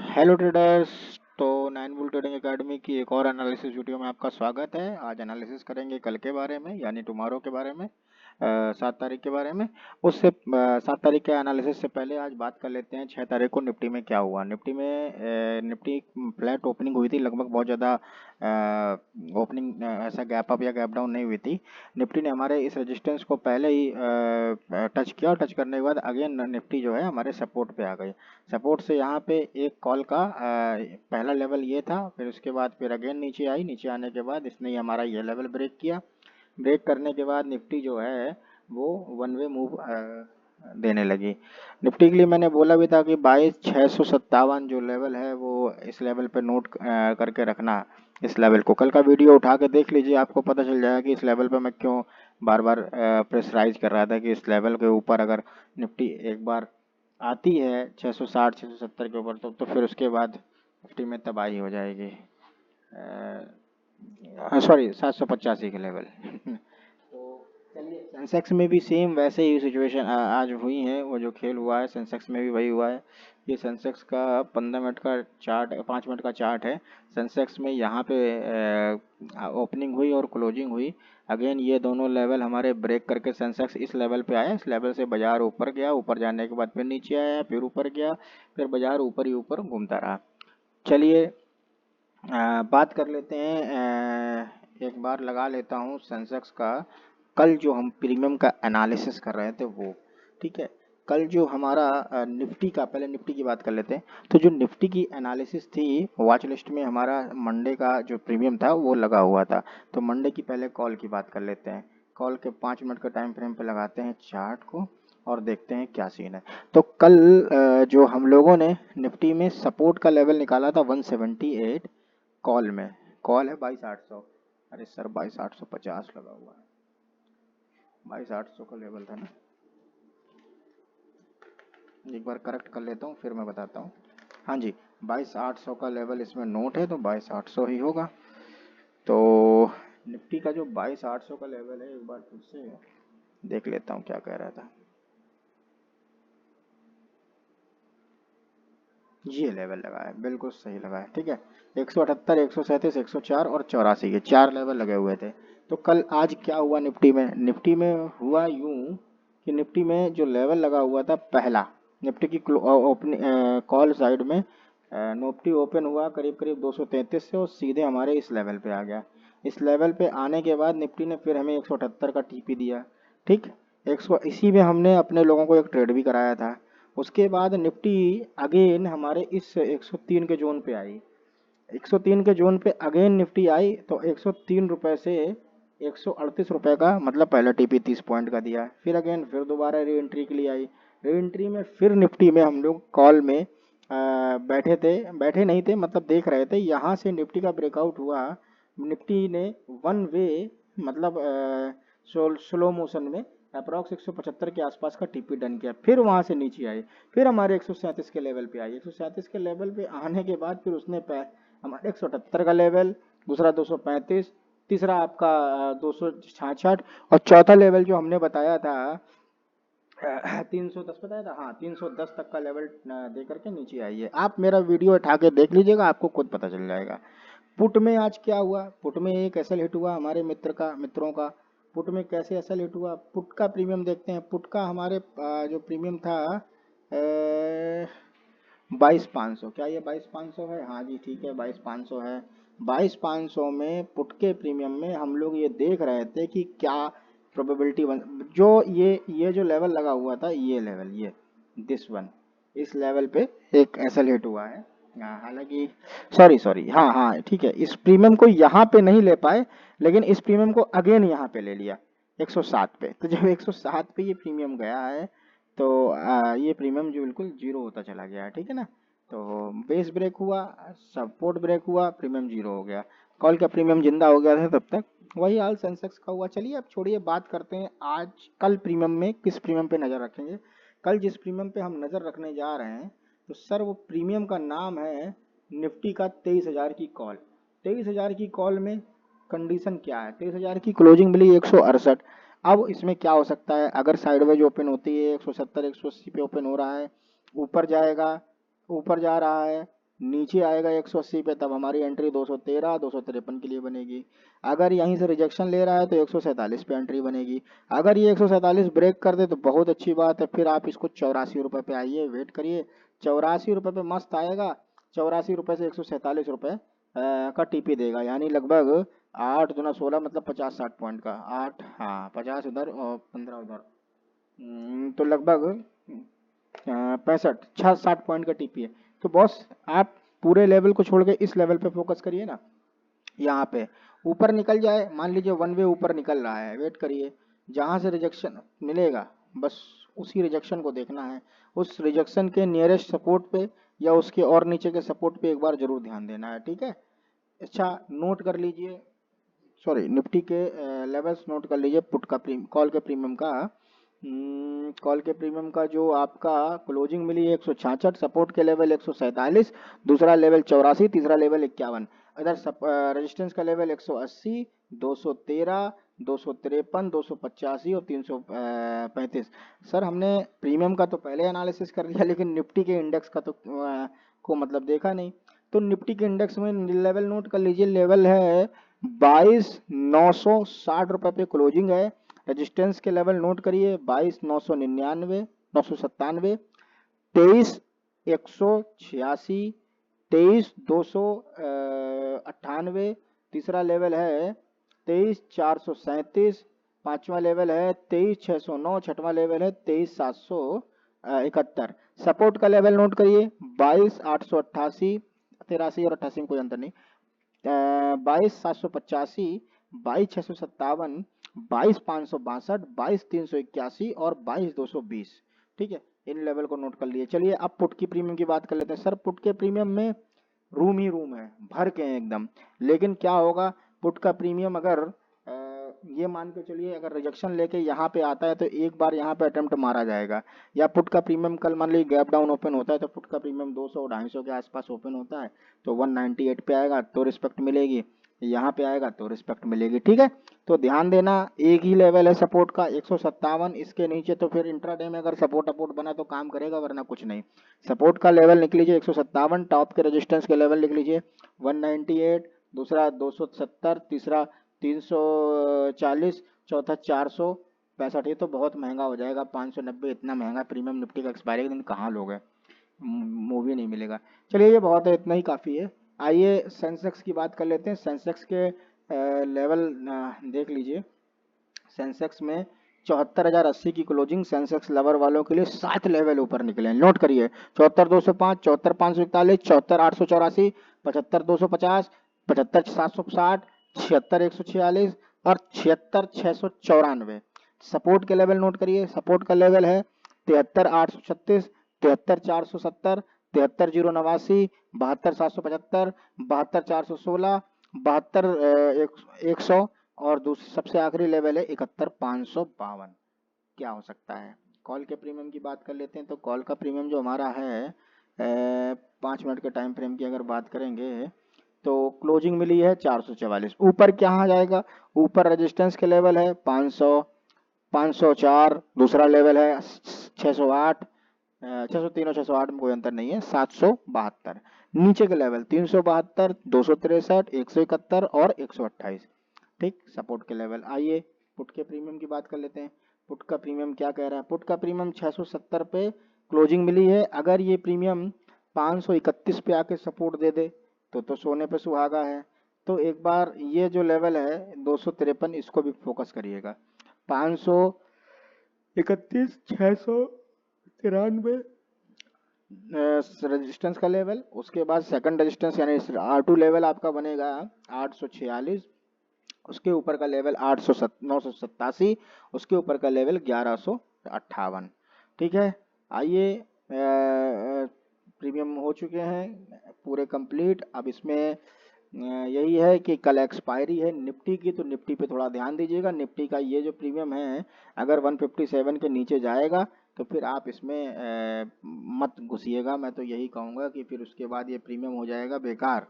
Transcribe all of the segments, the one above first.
Hello traders. तो 9 bull trading academy की एक और एनालिसिस वीडियो में आपका स्वागत है। आज एनालिसिस करेंगे कल के बारे में, यानी टुमारो के बारे में, 7 तारीख के बारे में। उससे 7 तारीख के एनालिसिस से पहले आज बात कर लेते हैं 6 तारीख को निफ्टी में क्या हुआ। निफ्टी फ्लैट ओपनिंग हुई थी, लगभग बहुत ज़्यादा ओपनिंग ऐसा गैप अप या गैप डाउन नहीं हुई थी। निफ्टी ने हमारे इस रेजिस्टेंस को पहले ही टच किया और टच करने के बाद अगेन निफ्टी जो है हमारे सपोर्ट पे आ गई। सपोर्ट से यहाँ पे एक कॉल का पहला लेवल ये था, फिर उसके बाद फिर अगेन नीचे आई। नीचे आने के बाद इसने हमारा ये लेवल ब्रेक किया। ब्रेक करने के बाद निफ्टी जो है वो वन वे मूव देने लगी। निफ्टी के लिए मैंने बोला भी था कि 22,657 जो लेवल है वो इस लेवल पे नोट करके रखना। इस लेवल को कल का वीडियो उठा के देख लीजिए, आपको पता चल जाएगा कि इस लेवल पे मैं क्यों बार बार प्रेशराइज कर रहा था कि इस लेवल के ऊपर अगर निफ्टी एक बार आती है 660 670 के ऊपर तो फिर उसके बाद निफ्टी में तबाही हो जाएगी। सॉरी 785 के लेवल तो चलिए, सेंसेक्स में भी सेम वैसे ही सिचुएशन आज हुई है। वो जो खेल हुआ है सेंसेक्स में भी वही हुआ है। ये सेंसेक्स का 15 मिनट का चार्ट, 5 मिनट का चार्ट है। सेंसेक्स में यहाँ पे ओपनिंग हुई और क्लोजिंग हुई। अगेन ये दोनों लेवल हमारे ब्रेक करके सेंसेक्स इस लेवल पे आया। इस लेवल से बाजार ऊपर गया, ऊपर जाने के बाद फिर नीचे आया, फिर ऊपर गया, फिर बाजार ऊपर ही ऊपर घूमता रहा। चलिए बात कर लेते हैं, एक बार लगा लेता हूँ सेंसेक्स का। कल जो हम प्रीमियम का एनालिसिस कर रहे थे वो, ठीक है। कल जो हमारा निफ्टी का, पहले निफ्टी की बात कर लेते हैं। तो जो निफ्टी की एनालिसिस थी, वॉच लिस्ट में हमारा मंडे का जो प्रीमियम था वो लगा हुआ था। तो मंडे की पहले कॉल की बात कर लेते हैं। कॉल के 5 मिनट का टाइम फ्रेम पे लगाते हैं चार्ट को और देखते हैं क्या सीन है। तो कल जो हम लोगों ने निफ्टी में सपोर्ट का लेवल निकाला था 178 कॉल में। कॉल है 22,800। अरे सर 22,850 लगा हुआ है, 22,800 का लेवल था ना। एक बार करेक्ट कर लेता हूँ फिर मैं बताता हूँ। हाँ जी, 22,800 का लेवल इसमें नोट है, तो 22,800 ही होगा। तो निफ्टी का जो 22,800 का लेवल है, एक बार फिर से देख लेता हूँ क्या कह रहा था। ये लेवल लगा है, बिल्कुल सही लगा है, ठीक है। 178, 137, 104 और 84 के 4 लेवल लगे हुए थे। तो कल आज क्या हुआ निफ्टी में? निफ्टी में हुआ यूं कि निफ्टी में जो लेवल लगा हुआ था पहला, निफ्टी की ओपन कॉल साइड में निफ्टी ओपन हुआ करीब करीब 233 से और सीधे हमारे इस लेवल पे आ गया। इस लेवल पे आने के बाद निफ्टी ने फिर हमें 178 का टीपी दिया, ठीक। 100 इसी में हमने अपने लोगों को एक ट्रेड भी कराया था। उसके बाद निफ्टी अगेन हमारे इस 103 के जोन पे आई। 103 के जोन पे अगेन निफ्टी आई तो 103 रुपए से 138 रुपए का, मतलब पहला टीपी 30 पॉइंट का दिया। फिर अगेन फिर दोबारा री एंट्री के लिए आई। री एंट्री में फिर निफ्टी में हम लोग कॉल में बैठे थे, बैठे नहीं थे, मतलब देख रहे थे। यहाँ से निफ्टी का ब्रेकआउट हुआ। निफ्टी ने वन वे, मतलब स्लो मोशन में अप्रॉक्स 175 के आसपास का टीपी डन किया। फिर वहां से नीचे आई, फिर हमारे 137 के लेवल पे आई। 137 के लेवल पे आने के बाद फिर उसने हमारे 178 का लेवल, दूसरा 235, तीसरा आपका 266 और चौथा लेवल जो हमने बताया था 310 बताया था, हाँ 310 तक का लेवल दे करके नीचे आई है। आप मेरा वीडियो उठा के देख लीजिएगा, आपको खुद पता चल जाएगा। पुट में आज क्या हुआ? पुट में एक एसएल हिट हुआ हमारे मित्रों का। पुट में कैसे एसएल हिट हुआ? पुट का प्रीमियम देखते हैं। पुट का हमारे जो प्रीमियम था 22,500। क्या ये 22,500 है? हाँ जी ठीक है, 22,500 है। 22,500 में पुट के प्रीमियम में हम लोग ये देख रहे थे कि क्या प्रोबेबिलिटी जो ये जो लेवल लगा हुआ था, ये लेवल, ये दिस वन, इस लेवल पे एक एसएल हिट हुआ है। हालांकि सॉरी सॉरी, हाँ हाँ ठीक है, इस प्रीमियम को यहाँ पे नहीं ले पाए, लेकिन इस प्रीमियम को अगेन यहाँ पे ले लिया 107 पे। तो जब 107 पे ये प्रीमियम गया है तो ये प्रीमियम जो बिल्कुल जीरो होता चला गया है, ठीक है ना। तो बेस ब्रेक हुआ, सपोर्ट ब्रेक हुआ, प्रीमियम जीरो हो गया। कॉल का प्रीमियम जिंदा हो गया था तब तक। वही हाल सेंसेक्स का हुआ। चलिए अब छोड़िए, बात करते हैं आज कल प्रीमियम में किस प्रीमियम पे नजर रखेंगे। कल जिस प्रीमियम पे हम नजर रखने जा रहे हैं, तो सर वो प्रीमियम का नाम है निफ्टी का 23,000 की कॉल। 23,000 की कॉल में कंडीशन क्या है? 23,000 की क्लोजिंग मिली 168। अब इसमें क्या हो सकता है? अगर साइडवेज ओपन होती है 170 180 पे ओपन हो रहा है, ऊपर जाएगा, ऊपर जा रहा है, नीचे आएगा 180 पे, तब हमारी एंट्री 213 253 के लिए बनेगी। अगर यहीं से रिजेक्शन ले रहा है तो 147 पे एंट्री बनेगी। अगर ये 147 ब्रेक कर दे तो बहुत अच्छी बात है, फिर आप इसको 84 रुपये पे आइए, वेट करिए। 84 रुपये पे मस्त आएगा। 84 रुपये से 147 रुपये का टीपी देगा, यानी लगभग 8 दूना 16, मतलब 50-60 पॉइंट का। 8, हाँ 50 उधर और 15 उधर, तो लगभग 65-60 पॉइंट का टीपी है। तो बॉस आप पूरे लेवल को छोड़ के इस लेवल पे फोकस करिए ना। यहाँ पे ऊपर निकल जाए, मान लीजिए वन वे ऊपर निकल रहा है, वेट करिए। जहाँ से रिजेक्शन मिलेगा बस उसी रिजेक्शन को देखना है। उस रिजेक्शन के नियरेस्ट सपोर्ट पे या उसके और नीचे के सपोर्ट पे एक बार जरूर ध्यान देना है, ठीक है। अच्छा नोट कर लीजिए, सॉरी निफ्टी के लेवल्स नोट कर लीजिए। पुट का कॉल के प्रीमियम का, कॉल के प्रीमियम का जो आपका क्लोजिंग मिली है 166, सपोर्ट के लेवल 147, दूसरा लेवल 84, तीसरा लेवल 51। इधर रेजिस्टेंस का लेवल 180, 213, 253, 285 और 335। सर हमने प्रीमियम का तो पहले एनालिसिस कर लिया, लेकिन निफ्टी के इंडेक्स का तो को मतलब देखा नहीं। तो निफ्टी के इंडेक्स में लेवल नोट कर लीजिए। लेवल है 22,960 रुपये पे क्लोजिंग है। रेजिस्टेंस के लेवल नोट करिए, 22,999, 997, 23,186, 23,298। तीसरा लेवल है 23,437। पांचवा लेवल है 23,609। छठवां लेवल है 23,771। सपोर्ट का लेवल नोट करिए, 22,888, 83 और 88 में कोई अंतर नहीं, 22,785, 22,657, 22,562, 22,381 और 22,220। ठीक है, इन लेवल को नोट कर लिए। चलिए अब पुट की प्रीमियम की बात कर लेते हैं। सर पुट के प्रीमियम में रूम ही रूम है, भर के हैं एकदम। लेकिन क्या होगा, पुट का प्रीमियम अगर ये मान के चलिए अगर रिजेक्शन लेके यहाँ पे आता है तो एक बार यहाँ पे अटेम्प्ट मारा जाएगा। या पुट का प्रीमियम कल मान लीजिए गैप डाउन ओपन होता है तो पुट का प्रीमियम 200-250 के आसपास ओपन होता है, तो 198 पे आएगा तो रिस्पेक्ट मिलेगी, यहाँ पे आएगा तो रिस्पेक्ट मिलेगी। ठीक है, तो ध्यान देना एक ही लेवल है सपोर्ट का 157, इसके नीचे तो फिर इंट्राडे में अगर सपोर्ट अपोर्ट बना तो काम करेगा, वरना कुछ नहीं। सपोर्ट का लेवल लिख लीजिए 157, टॉप के रेजिस्टेंस के लेवल लिख लीजिए 198, दूसरा 270, तीसरा 340, चौथा 465। ये तो बहुत महंगा हो जाएगा, 590। इतना महंगा प्रीमियम निफ्टी का एक्सपायरी के दिन कहाँ लोगे, मूवी नहीं मिलेगा। चलिए ये बहुत है, इतना ही काफ़ी है। आइए सेंसेक्स की बात कर लेते हैं। सेंसेक्स के लेवल देख लीजिए। सेंसेक्स में 74,080 की क्लोजिंग। सेंसेक्स लवर वालों के लिए 7 लेवल ऊपर निकले, नोट करिए। 74,205, 74,541, 74,884, 75,250, 75,760, 76,146 और 76,694। सपोर्ट के लेवल नोट करिए। सपोर्ट का लेवल है 73,836, 73,470, 73,089, 72,775, 72,416, 72,100 और दूसरा सबसे आखिरी लेवल है 71,552। क्या हो सकता है। कॉल के प्रीमियम की बात कर लेते हैं। तो कॉल का प्रीमियम जो हमारा है 5 मिनट के टाइम फ्रेम की अगर बात करेंगे तो क्लोजिंग मिली है 444। ऊपर क्या जाएगा, ऊपर रेजिस्टेंस के लेवल है 500, 504, दूसरा लेवल है 608, 603 और 608 में कोई अंतर नहीं है, 772। नीचे के लेवल 372, 263, 171 और 128। ठीक, सपोर्ट के लेवल। आइए पुट के प्रीमियम की बात कर लेते हैं। पुट का प्रीमियम क्या कह रहा है। पुट का प्रीमियम 670 पे क्लोजिंग मिली है। अगर ये प्रीमियम 531 पे आके सपोर्ट दे दे तो सोने पे सुहागा है। तो एक बार ये जो लेवल है 253, इसको भी फोकस करिएगा। 531, 693 रेजिस्टेंस का लेवल। उसके बाद सेकंड रेजिस्टेंस यानी R2 लेवल आपका बनेगा 846। उसके ऊपर का लेवल 987। उसके ऊपर का लेवल 1158। ठीक है, आइए प्रीमियम हो चुके हैं पूरे कंप्लीट। अब इसमें यही है कि कल एक्सपायरी है निफ्टी की, तो निफ्टी पे थोड़ा ध्यान दीजिएगा। निफ्टी का ये जो प्रीमियम है अगर 157 के नीचे जाएगा तो फिर आप इसमें मत घुसिएगा। मैं तो यही कहूँगा कि फिर उसके बाद ये प्रीमियम हो जाएगा बेकार।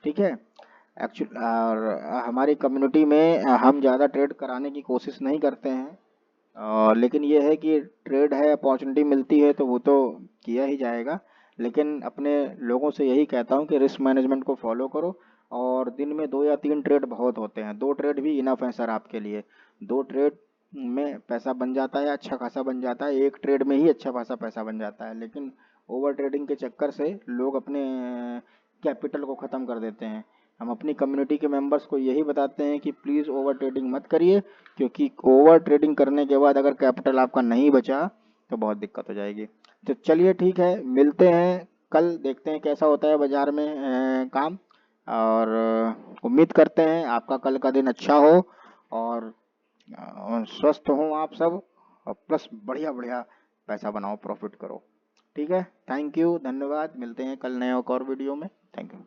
ठीक है, एक्चुअल और हमारी कम्युनिटी में हम ज़्यादा ट्रेड कराने की कोशिश नहीं करते हैं, लेकिन ये है कि ट्रेड है, अपॉर्चुनिटी मिलती है तो वो तो किया ही जाएगा। लेकिन अपने लोगों से यही कहता हूँ कि रिस्क मैनेजमेंट को फॉलो करो, और दिन में 2 या 3 ट्रेड बहुत होते हैं, 2 ट्रेड भी इनफ है सर आपके लिए। 2 ट्रेड में पैसा बन जाता है, अच्छा खासा बन जाता है, एक ट्रेड में ही अच्छा खासा पैसा बन जाता है। लेकिन ओवर ट्रेडिंग के चक्कर से लोग अपने कैपिटल को ख़त्म कर देते हैं। हम अपनी कम्युनिटी के मेंबर्स को यही बताते हैं कि प्लीज़ ओवर ट्रेडिंग मत करिए, क्योंकि ओवर ट्रेडिंग करने के बाद अगर कैपिटल आपका नहीं बचा तो बहुत दिक्कत हो जाएगी। तो चलिए ठीक है, मिलते हैं कल, देखते हैं कैसा होता है बाज़ार में काम, और उम्मीद करते हैं आपका कल का दिन अच्छा हो, और स्वस्थ हों आप सब, और प्लस बढ़िया बढ़िया पैसा बनाओ, प्रॉफिट करो। ठीक है, थैंक यू, धन्यवाद, मिलते हैं कल नए एक और वीडियो में। Thank you.